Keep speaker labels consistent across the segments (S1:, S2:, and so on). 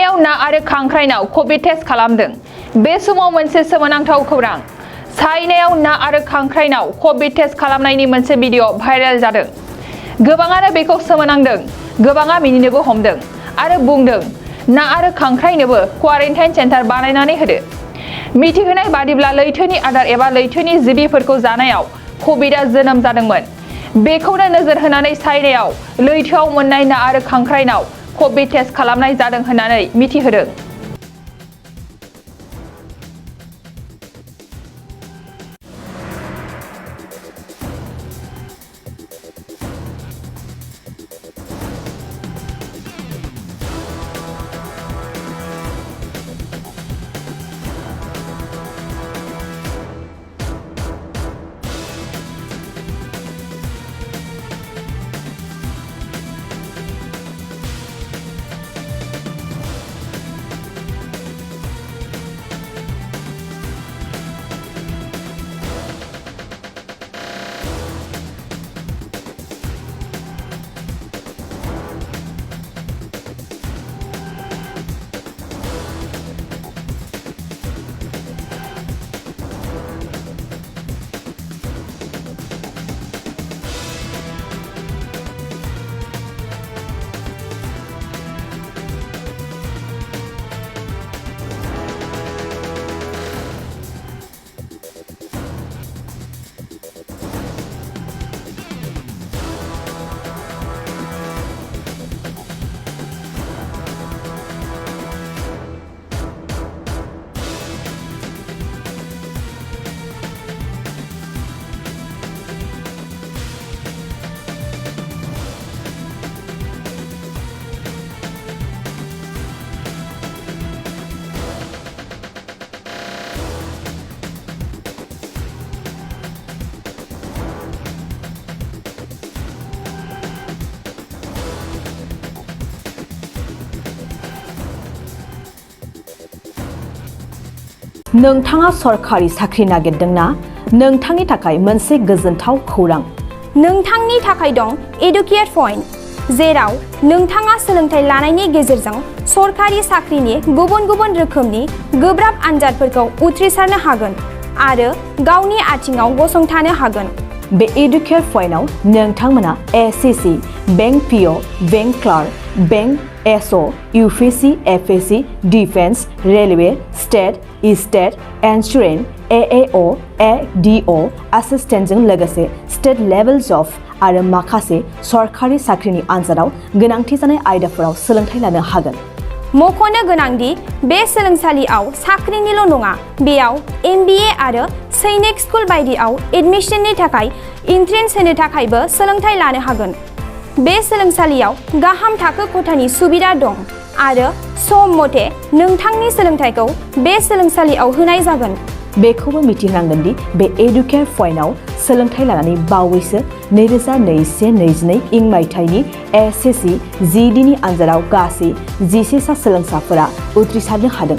S1: साइनायाव ना आरो खांख्राइनाव Covid test खालामदों। बे समाव मोनसे सोमोनांथाव खौरां। साइनायाव ना आरो खांख्राइनाव कभिड टेस्ट खालामनायनि मोनसे भिडिअ भाइरेल जादों। गोबाङानो बेखौ सोमोनांदों, गोबाङा मिनिनोबो हमदों आरो बुंदों ना आरो खांख्राइनोबो क्वारेन्टाइन सेन्टार बानायनानै होदो। मिथिहोनाय बादिब्ला लैथोनि आदार एबा लैथोनि जिबिफोरखौ जानायाव कभिडआ जोनोम जादोंमोन। बेखौनो नोजोर होनानै साइनायाव लैथोआव मोननाय ना आरो खांख्राइनाव कभिड टेस्ट खालामनाय जादों होननानै मिथिहोदों।
S2: नोंथाङा सरखारि साख्रि नागिरदोंना? नोंथांनि थाखाय मोनसे गोजोनथाव खौरां।
S3: नोंथांनि थाखाय दं एडुकेट पइन्ट, जेराव नोंथाङा सोलोंथाइ लानायनि गेजेरजों सरखारि साख्रिनि गुबुन गुबुन रोखोमनि गोब्राब आनजादफोरखौ उथ्रिसारनो हागोन आरो गावनि आथिङाव गसंथानो हागोन।
S2: बे एडुकेट पइन्टआव नोंथांमोना SSC, bank PO, bank clerk, bank SO, UPSC, FSC, defence, railway, state insurance, AAO, ADO एसिस्टेन्टजों लोगोसे स्टेट लेभेल जब आरो माखासे सरखारि साख्रिनि आनजादाव गोनांथि जानाय आयदाफोराव सोलोंथाइ लानो हागोन।
S3: मख'नो गोनांदि बे सोलोंसालियाव साख्रिनिल' नङा, बेयाव एमबिए आरो सैनिक स्कुल बायदियाव एडमिशननि थाखाय एन्ट्रेन्स होनो थाखायबो सोलोंथाइ लानो हागोन। बे सोलोंसालियाव गाहाम थाखो खथानि सुबिदा दं आरो सम मथे नोंथांनि सोलोंथाइखौ बे सोलोंसालियाव होनाय जागोन।
S2: बेखौबो मिथिनांगोन दि बे एडुकेट पइन्टआव सोलोंथाइ लानानै बावैसो 2021-22 इं मायथाइनि एसएससि जिडिनि आनजादाव गासै 11 सा सोलोंसाफोरा उथ्रिसारनो हादों।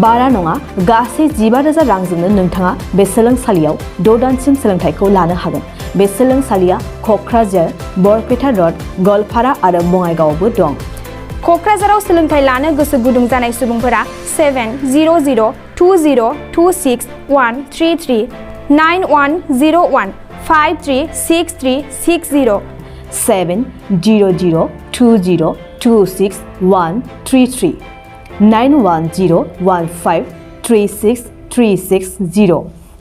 S2: बारा नङा, गासै 15,000 रांजोंनो नोंथाङा बे सोलोंसालियाव 6 दानसिम सोलोंथाइखौ लानो हागोन। बे सोलोंसालिया क'क्राझार, बरपेटा रड, गवालपारा आरो बङाइगावआवबो दं।
S3: क'क्राझाराव सोलोंथाइ लानो गोसो गुदुं जानाय सुबुंफोरा 700-226-133 9101 536360
S2: 700-226-133 9101 536360